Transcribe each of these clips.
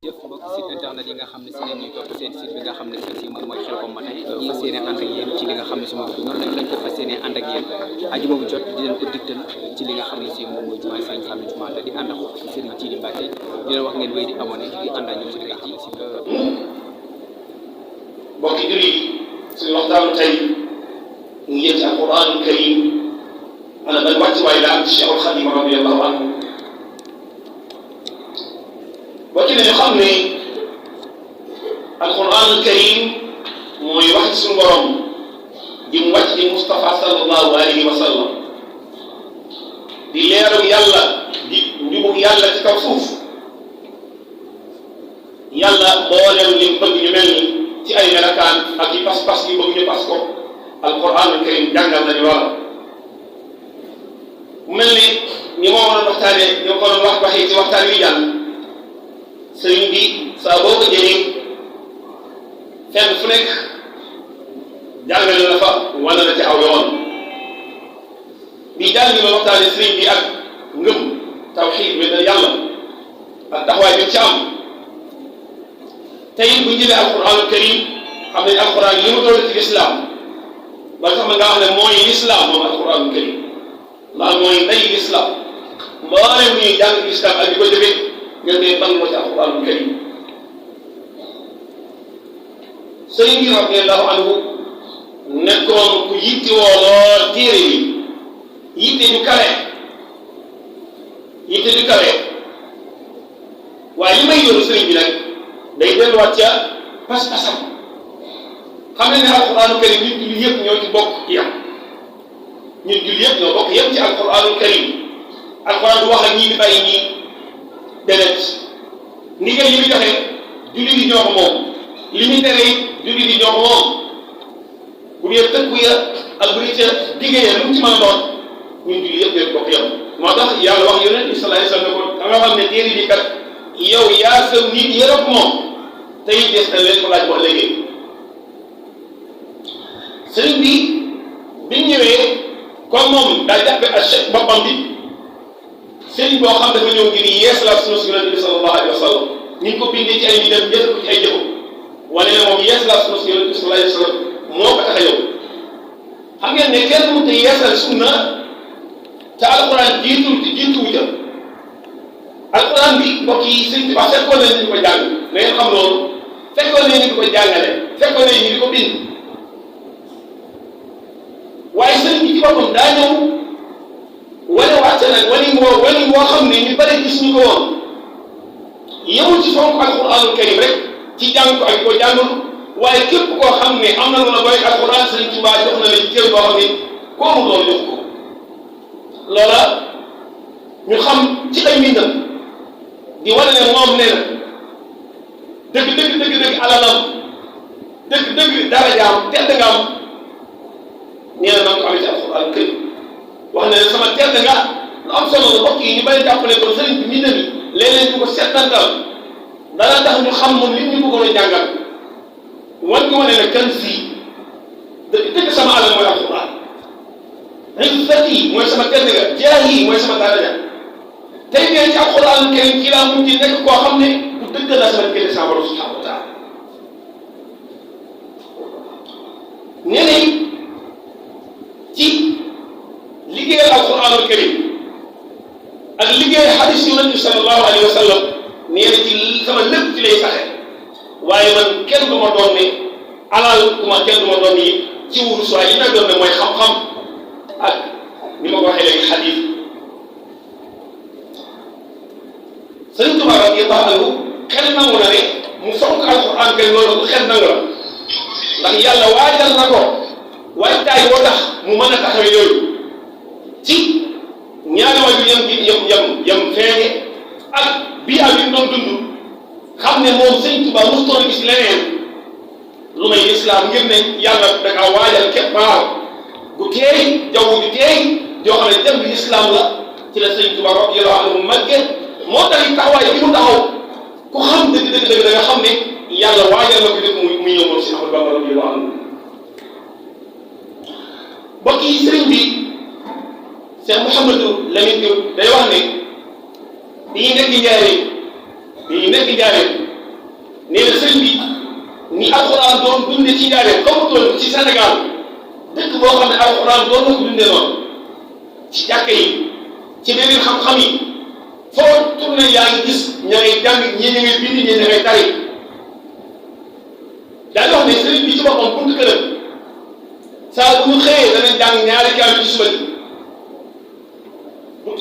jëf mbokk site internet yi nga xam ne si leen ñuy topp seen site bi nga xam ne si moom mooy Khelcom matin fas yéene ànd ak yéen ci li nga xam ne si moom noonu rek lañ ko fas yéene ànd ak yéen ajuma bu jot di leen ko digtal ci li nga xam ne si moom mooy jumaay Sëriñ Fallu Jumaa la di ànd ak Serigne Djily Mbacké di leen wax ngeen wéy di abonné di ànd ak ñoom ci li nga xam ne si mbokki jullit yi suñu waxtaanu tey ñu ngi ci alquran karim ana ban wàccuwaay la am ci Cheikhul Khadim radiyallahu anhu bokki nañu xam ne alquran karim mooy wax ci suñu borom di mu wàcc di Mustafa sallallahu alayhi wa sallam di leeru yàlla di njubug yàlla ci kaw suuf yàlla mbooleem li mu bëgg ñu mel ni ci ay melakaan ak i pas-pas yu bëgg ñu pas ko alquran karim jàngal nañu loola mu mel ni ñi moo waroon waxtaane ñoo ko doon waxee ci waxtaan wi jàll sëriñ bi saa boo ko jëlee fenn fu nekk jàngale na fa wala na ci aw yoon bi jàng bi ma waxtaane sëriñ bi ak ngëm tawxiid bi da yàlla ak taxawaay bi ci am tey bu ñu jëlee alquran karim xam nañ alquran li mu doon ci lislaam ba sax ma nga xam ne mooy lislaam moom alquran karim laal mooy ndey lislaam mboolem ñuy jàng lislaam ak di ko jëfee ngeen koy balloo ci alquran karim sëriñ bi radiyallahu anhu nekkoon ku yittewoo lool téere bi yitte du kawe waaye li may yoru sëriñ bi nag day delluwaat ca pas-pasam xam ne alquranu karim ñun julli yëpp ñoo ci bokk yam ñun julli yëpp ñoo bokk yam ci alquranu karim alquran du wax ak ñii di bàyyi ñii déedéet ndigal yi muy joxe julli di ñoo ko moom li muy tere it julli di ñoo ko moom bu dee tëkku ya ak bu dee ca diggee ya lu mu ci mën a doon ñun julli yëpp ñoo bokk yam moo tax yàlla wax yonent bi sallallahu alayhi wa sallam ne ko da nga xam ne téere bi kat yow yaa sa nit yërëb moom tey des na leen ko laaj boo léegi sëriñ bi bi ñëwee comme moom daa jàppe ak chef boppam bi sëriñ boo xam dafa ñëw ngir yees la sunu yonent bi sallallahu alayhi wa sallam ni ñu ko bindee ci ay mbindam jël ko ci ay jëfam wane ne moom yees la sunu yonent bi sallallahu alayhi wa sallam moo ko tax a yow xam ngeen ne kenn mënut a yeesal sunna te alquran jiituwu ca alquran bi mbokk yi sëriñ bi wax fekkoon nañ ñu ko jàng na ngeen xam loolu fekkoon nañ ñu di ko jàngale fekkoon nañ ñu di ko bind waaye sëriñ bi ci boppam daa ñëw wane wàcce nag wani moo xam ne ñu bëri gis ñu ko woon yëwul ci fonk alquranul karim rek ci jàng ko ak ko jàngul waaye képp koo xam ne am na lu la boy alquran sëriñ Tuubaa jox na la ci cër boo xam ne koomu loolu jox ko loola ñu xam ci ay mbindam di wane ne moom nee na dëgg alalam dëgg darajaam tedd nga am nee na ko amee ci alquran karim wax ne sama tedd nga lu am solo la mbokk yi ñu bari jàppale ko sëriñ bi mbindam yi léeg-léeg ñu ko settantal dana tax ñu xam moom li ñu bëggoon a jàngal wan nga wane ne kan fii dëgg sama alal mooy alquran izzati mooy sama tedd nga jaahi mooy sama daraja tey ngeen ci alquran karim ci laa mujj nekk koo xam ne ku dëgg la sama diggante sama borom subhanahu wa taala nee nañ ci liggéeyal alquranul karim ak liggéey hadis yonent bi sallallahu alayhi wa sallam nee na ci sama lépp ci lay saxe waaye man kenn du ma doon ne alal kenn du ma doon ni ci wurus waaye li may doon ne mooy xam-xam ak ni ma ko waxee léegi xadis Sëriñ Tuubaa radiyallahu anhu xel nangu na ne mu fonk alquran karim loolu xel nangu la ndax yàlla waajal na ko waajtaay woo tax mu mën a taxawee yooyu ci ñaari waajur yam feeñe ak bii ak yi doon dund xam ne moom Sëriñ Tuubaa mosutoon gis leneen lu may lislaam ngir ne yàlla da kaa waajal keppaaw gu teey jaww ju teey joo xam ne dem bi lislaam la ci la Sëriñ Tuubaa radiyallahu anhu màgge moo tax taxawaay bi mu taxaw ku xam dëgg da nga xam ne yàlla waajal na ko def muy ñëw moom si Ahmadu Bamba radiyallahu anhu mbokk yi sëriñ bi Cheikh Mouhamadou Lamine Diop day wax ne bi ñu nekk njaaree ni alxuraan doon dunde ci Njaaréem xamutoon ci Sénégal dëkk boo xam ne alxuraan doon na ko dundee noonu ci jàkka yi ci beneen xam-xam yi foo tourné yaa ngi gis ña ngay jàng ñii ña ngay bind ñii ña ngay tari daa wax ne sëriñ bi ci boppam buntu këram saa bu ñu xëyee danañ jàng ñaari kaamil ci suba gi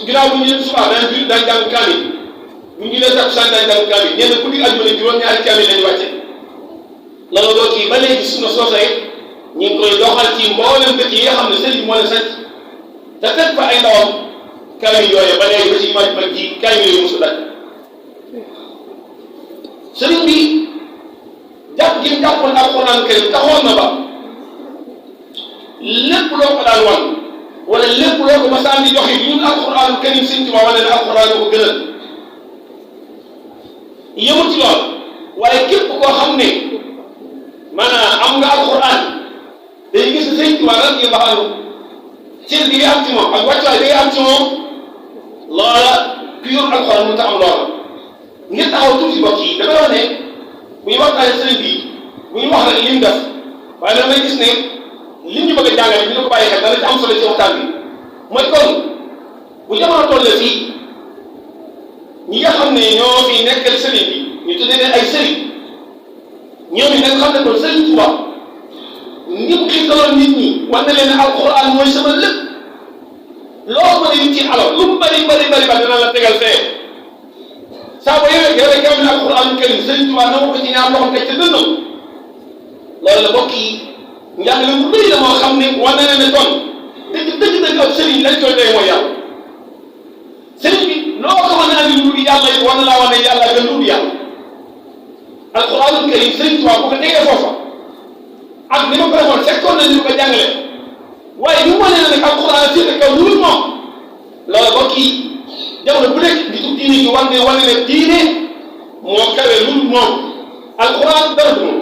ginnaaw bu ñu leen subaa daañ jàng kaamil bu ñu leen takkusaan daañ jàng kaamil ñenn guddi àjjuma juróom-ñaari kaamil lañu wàcce loolu doo kii ba léegi sunna soosay ñu ngi koy doxal ci mboolem dëkk yi nga xam ne sëriñ bi moo leen sant te teg fa ay ndawam kaamil yooyu ba léegi ba ci mag ji kaamil yooyu mosu daj sëriñ bi jàpp gi mu jàppoon alxuraan karim taxoon na ba lépp loo ko daan wan wala lépp loo ko masaan di joxe ñun alxuraan karim sëriñ Tuubaa wane ne alxuraan ko gënal yëmul ci lool waaye képp koo xam ne maanaam am nga alxuraan day gis ne sëriñ Tuubaa lan ngeen baxalu cër bi nga am ci moom ak wàccuwaay bi nga am ci moom loola ku yor alxuraan mënut a am loola ngir taxaw tuuti mbokk yi dama wax ne bu ñu waxtaanee sëriñ bi bu ñu wax rek li mu def waaye damay gis ne lim ñu bëgg a jàngale dina ko bàyyi xel dana ci am solo ci waxtaan bi mooy kon bu jamono tollee fii ñi nga xam ne ñoo fi nekkal sëriñ bi ñu tuddee leen ay sëriñ ñoom it nga xam ne kon sëriñ Tuubaa ni mu xiitaloon nit ñi war na leen ne alxuraan mooy sama lépp loo ko mën ci alal lu mu bari ba dina la tegal fee saa boo yore kaamil alxuraan karim sëriñ Tuubaa na ma ko ci ñaar loxo teg ca dënnam loolu la mbokk yi njàngale bu bëri la moo xam ne war na leen ne kon dëgg ab sëriñ lañ koy doy mooy yàlla sëriñ bi loo ko mën a andi lu dul yàlla it war na laa wane yàlla gën lu dul yàlla alxuraan karim sëriñ Tuubaa bu ko tegee foofa ak ni ma ko defoon fekkoon nañ ñu ko jàngale waaye bi mu wane ne nag alxuraan féete kaw lu dul moom loolu mbokk yi jamono bu nekk di tudd diine ñu wane ne diine moo kawe lu dul moom alxuraan dara du moom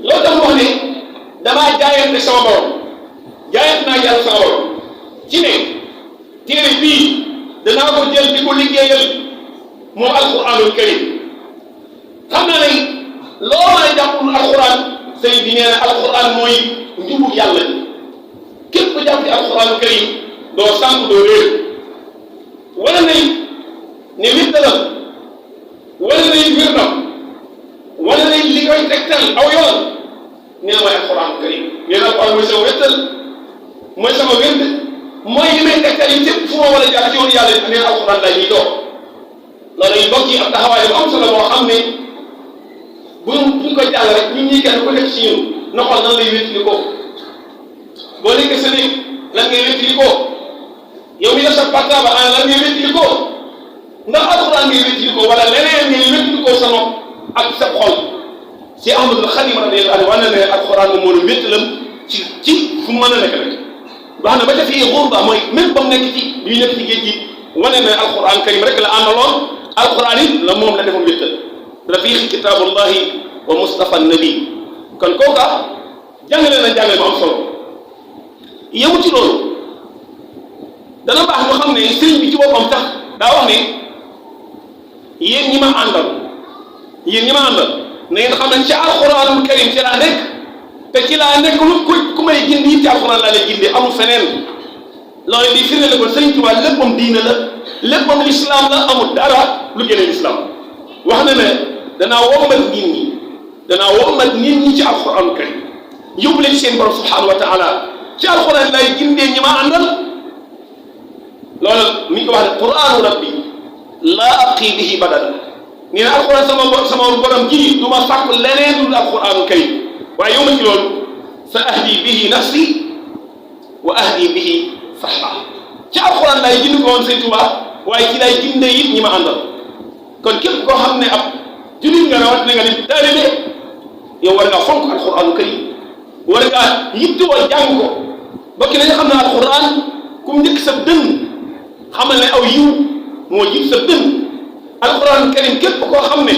loolu tax wax ne damaa jaayante sama borom jaayante naa yàlla sama borom ci ne téere bii danaa ko jël di ko liggéeyal moom alxuraanul karim xam naa ne loo mën a jàppul alxuraan sëñ bi nee na alxuraan mooy njubu yàlla képp ku jàpp ci alxuraanul karim doo sànq doo réer wala nañ ne wittalam wala nañ wirdam wala nañ li koy tegtal aw yoon nee na mooy alxuraanul karim nee na alxuraan mooy sama wettal mooy sama wérd mooy li may tegtal yi fépp fu ma war a jaar ci yoon yàlla nee na alxuraan laa ñuy doog loolu yi bokk yi ab taxawaay bu am solo boo xam ne buñ ko jàll rek ñun ñii kenn ku nekk ci ñun na xool nan lay wétali ko boo nekkee sa néeg lan ngay wétali ko yow mi def sa portable lan ngay wétali ko ndax alxuraan ngay wétali ko wala leneen ngay wétali ko sa nopp ak sa xol si Ahmadul Xadim radiyallaahu anhu wane ne alxuraan moom moo la wéttalam ci fu mu mën a nekk rek wax na ba ca fii xurba mooy même ba mu nekk ci bi nekk ci géej gi wane ne alxuraan karim rek la àndaloon alxuraan it la moom la defoon wéttal rafiqi kitaabullahi wa mustafa nabi kon kooka jàngale na jàngale bu am solo yemu ci loolu dana baax ñu xam ne sëriñ bi ci boppam tax daa wax ne yéen ñi ma àndal na ngeen xam ne ci alxuraanul karim ci laa nekk te ci laa nekk lu ku may gindi ci alxuraan laa lay gindee amul feneen loolu di firnde la ko sëriñ Tuubaa léppam diine la léppam lislaam la amul dara lu génne lislaam wax na ne danaa wommat nit ñi ci alxuraanul karim yóbbu leen seen borom subhaanahu wa taala ci alxuraan lay gindee ñi ma àndal loolu mi ngi ko wax ne quraanu rabbi laa abqi bihi badala nee na alxuraan sama borom ji du ma sàkk leneen dul alxuraanul karim waaye yow ma ci loolu sa ahdi bihi nafsi wa ahdi bihi sahba ci alxuraan lay gind ko woon Sëñ Tuubaa waaye ci lay gindee it ñi ma àndal kon képp koo xam ne ab jullit nga rawat na nga ne taalibe yow war ngaa fonk alxuraanul karim war ngaa yittewoo jàng ko bokki nañu xam ne alxuraan ku mu njëkk sa dënn xamal ne aw yiw moo jiit sa dënn alxuraanul karim képp koo xam ne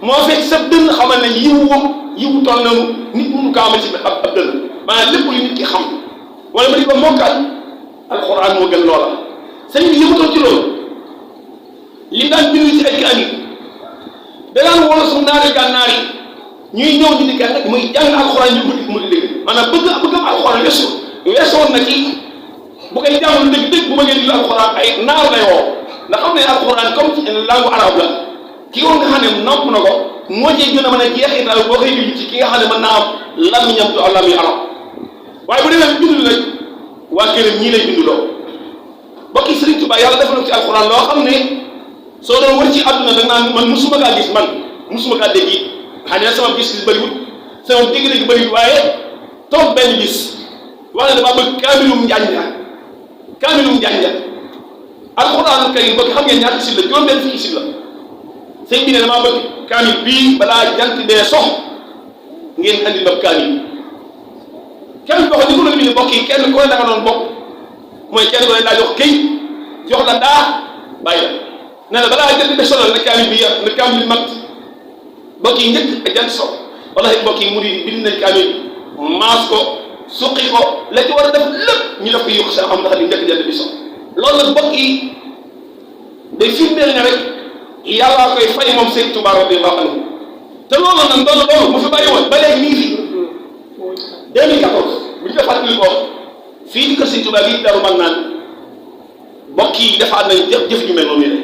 moo fekk sa dënn xamal ne yiwu toll na nit mënu ko amal ci ab dënn maanaam lépp lu nit ki xam wala ma di ko mokkal alxuraan moo gën loola sëñ bi yëmutoon ci loolu li daan bind ci ay kaamil danaan wolosu naari gànnaar yi ñuy ñëw di dikkaat nag muy jàng alxuraan ñu mu di dégg maanaam bëgg alxuraan weesoon na ci bu koy jàngul dëgg-dëgg bu bëggee di alxuraan ay naar lay woo ndax xam ne alxuraan comme ci langue arabe la ki nga xam ne nopp na ko moo ciy gën a mën a jeexital boo koy déglu ci ki nga xam ne mën naa am làmmiñam du làmmiñ arab waaye bu demee bindu nag waa këram ñii lay binduloo bokki Sëriñ Tuubaa yàlla def na ci alxuraan loo xam ne soo doon wër ci àdduna da naan man musuma kaa gis man musuma kaa dégg it xëy na sama gis-gis bëriwul sama dégg-dégg bëriwul waaye toog benn bis wax ne damaa bëgg kaamilum njànja alxuraanu karim bokk xam ngeen ñaata sib la juróom benn fukki sib la sëñ bi ne damaa bëgg kaamil bii balaa jant dee sox ngeen andi ba kaamil kenn boo xam ne ko la bi ne bokk yi kenn ku ne da nga doon bokk mooy kenn ko ne daa jox këy jox la daa bàyyi la ne la balaa jant de solal na kaamil bi na kaamil mat bokk yi njëkk ak jant sox wala bokk yi mu di bind nañ kaamil maas ko suqi ko la ci war a def lépp ñu def ko yokk seen xam ndax di njëkk jant bi sox loolu nag bokk yi day firndeel ne rek yàllaa koy fay moom Sëriñ Tuubaa radiyallaahu anhu te loolu nag loolu mu fi bàyyi woon ba léegi mi ngi fi 2014 bu ñu ko fàttali ko fii di kër Sëriñ Tuubaa bi Daaru Marnaan bokk yi defaat nañ jëf ju mel noonu ne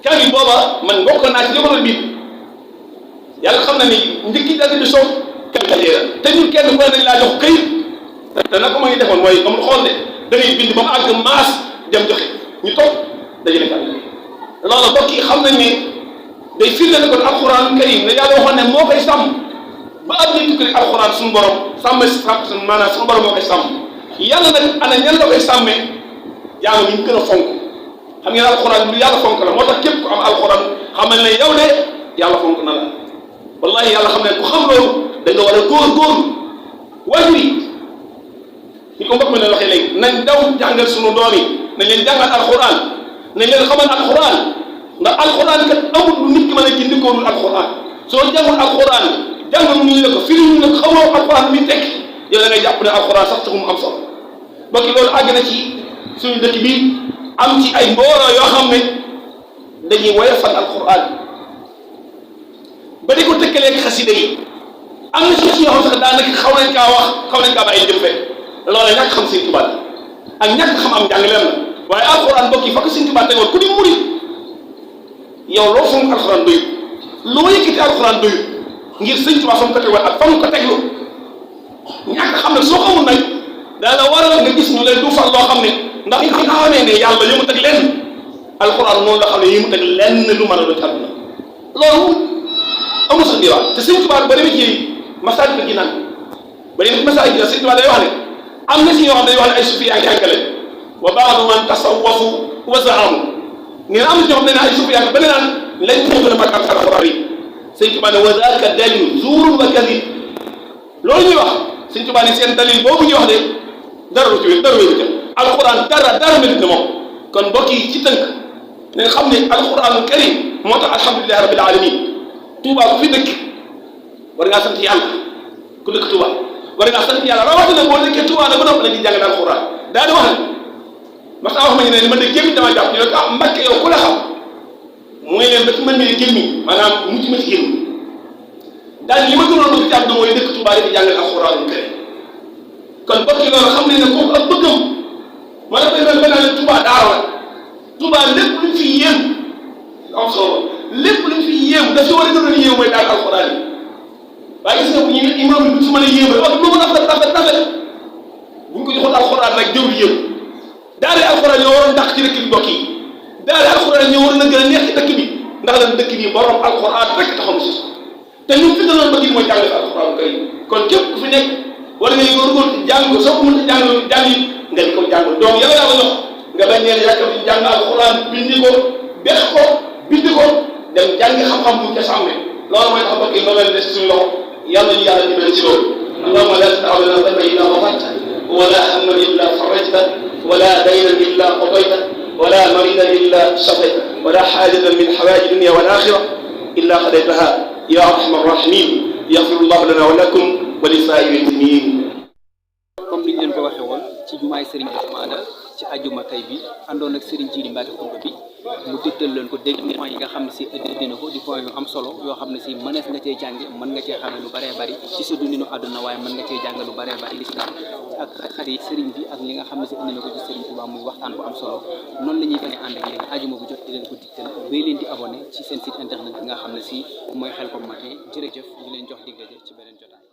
kaamil booba man bokk naa ci li biir yàlla xam na ni njëkki jant bi sow te ñun kenn ku ne dañ laa jox këyit te na ko ma ngi defoon mooy amul xool de da ngay bind ba mu àgg maas dem joxe ñu toog dajale kaamil loolu bokk yi xam nañ ne day firnde ne kon alxuraan karim ne yàlla waxoon ne moo koy sàmm ba am nañ tukki alxuraan suñu borom sàmm maanaam suñu borom moo koy sàmm yàlla nag ana ñan la koy sàmmee yàlla ñu gën a fonk xam ngeen alxuraan lu yàlla fonk la moo tax képp ku am alxuraan xam nañ ne yow de yàlla fonk na la wallahi yàlla xam ne ku xam loolu da nga war a góor waajur yi ñu ko mbokk mi ne waxee léegi nañ daw jàngal suñu doom yi nañ leen jàngal alxuraan nañ leen xamal alxuraan ndax alxuraan kat amul lu nit ki mën a jëndikoonul alxuraan soo jàngul alxuraan jàngal mu ñu la ko firi ñu la ko xamoo alxuraan mi tekk yow da ngay jàpp ne alxuraan sax taxu mu am solo mbokk yi loolu àgg na ci suñu dëkk bi am ci ay mbooloo yoo xam ne dañuy woyofal alxuraan ba di ko tëkkaleeg xasida yi am na ci yoo xam sax daanaka xaw nañ kaa bàyyi jëm fekk loola ñàkk xam Sëriñ Tuubaa ak ñàkk xam am njàngaleem la waaye alxuraan mbokk yi fa ko Sëriñ Tuubaa tegoon ku di murit yow loo fonk alxuraan doyut loo yëkkati alxuraan doyut ngir Sëriñ Tuubaa fa mu ko tegoon ak fa mu ko teglu ñàkk xam ne soo xamul nag daa la waral nga gis ñu leen du far loo xam ne ndax yi nga xamee ne yàlla yi mu teg lenn alxuraan noonu la xam ne yi mu teg lenn lu mën a doon ci àdduna loolu amul sax diwaan te Sëriñ Tuubaa ba demee ci Masaalikul Jinaan ba demee ci Masaalikul Jinaan Sëriñ Tuubaa day wax ne am na si ñoo xam ne day wax ne ay sufi yaa ngi jàngale wa baadu man tasawwafu wa zaamu nee na am na si ñoo xam ne ay sufi yaa ngi ba ne naan lañ moo gën a mag ak alxuraan yi Sëriñ Tuubaa ne wa zaalika daliil zuurun wa kadib loolu ñuy wax Sëriñ Tuubaa ne seen dalil boobu ñuy wax de dara lu ci wér dara wéru ca alxuraan dara mel na moom kon mbokk yi ci tënk nañ xam ne alxuraanul karim moo tax alhamdulilahi rabbil alamin Touba ku fi dëkk war ngaa sant yàlla ku dëkk Touba war ngaa sant yàlla rawatina boo dëkkee Touba nag ba noppi nag di jàngale alxuraan daa di wax ne mas naa wax ma ñu ne man de gémmiñ dama jàpp ñu ne ah Mbàkke yow ku la xam mooy leen ba ci mën ne gémmiñ maanaam mucc ma ci gémmiñ daal li ma gënoon bëgg ci àdduna mooy dëkk Touba di jàngale alxuraanul karim kon mbokk yi loolu xam ne ne kooku ak bëggam moo tax dañ doon benn Touba daara la Touba lépp luñ fi yéem am solo lépp luñ fi yéem daf si war a gën a yéem mooy daal alxuraan yi waaye gis nga bu ñu imaam bi bu si mën a yéem rek wax lu mën a rafet bu ñu ko joxoon alxuraan rek jëwul yéem daara alxuraan ñoo waroon dàq ci dëkk bi mbokk yi daara alxuraan ñoo waroon a gën a neex ci dëkk bi ndax lan dëkk bi borom alxuraan rek taxaw si te ñu fi gënoon bëgg mooy jàngale alxuraan kay kon képp ku fi nekk wala ngay góorgóorlu jàng ko soo ko mën a jàng nga di ko jàng donc yow yaa ko jox nga bañ leen yàkkam ci jàng alxuraan bindi ko bex ko bind ko dem jàngi xam-xam bu ca sàmme loolu mooy tax mbokk yi loolu leen des suñu loxo yàlla ñu yàlla dimbali ci loolu allahumma la tad'a lana dhanban illa ghafarta wala hamman illa farajta wala daynan illa qadayta wala maridan illa shafayta wala hajatan min hawaiji dunya wal akhirah illa qadaytaha ya arhamar rahimin yaghfirullahu lana wa lakum wa li saa'iril muslimin. comme ni ñu leen ko waxee woon ci jumaay Serigne Maada ci ajuma tey bi àndoon ak Serigne Djily Mbacke Koumba bi mu digtal leen ko dégg point yi nga xam ne si indi na ko di point yu am solo yoo xam ne si mënees nga cee jànge mën nga cee xamee lu bëree bëri ci sa dundinu àdduna waaye mën nga cee jàng lu bëree bëri lislaam ak xat yi sëriñ bi ak li nga xam ne si indi na ko ci sëriñ Tuubaa muy waxtaan bu am solo noonu la ñuy fane ànd ak yéen ajuma bu jot di leen ko digtal bay leen di abonné ci seen site internet bi nga xam ne si mooy Khelcom Matin jërëjëf ñu leen jox dig daje ci beneen jotaay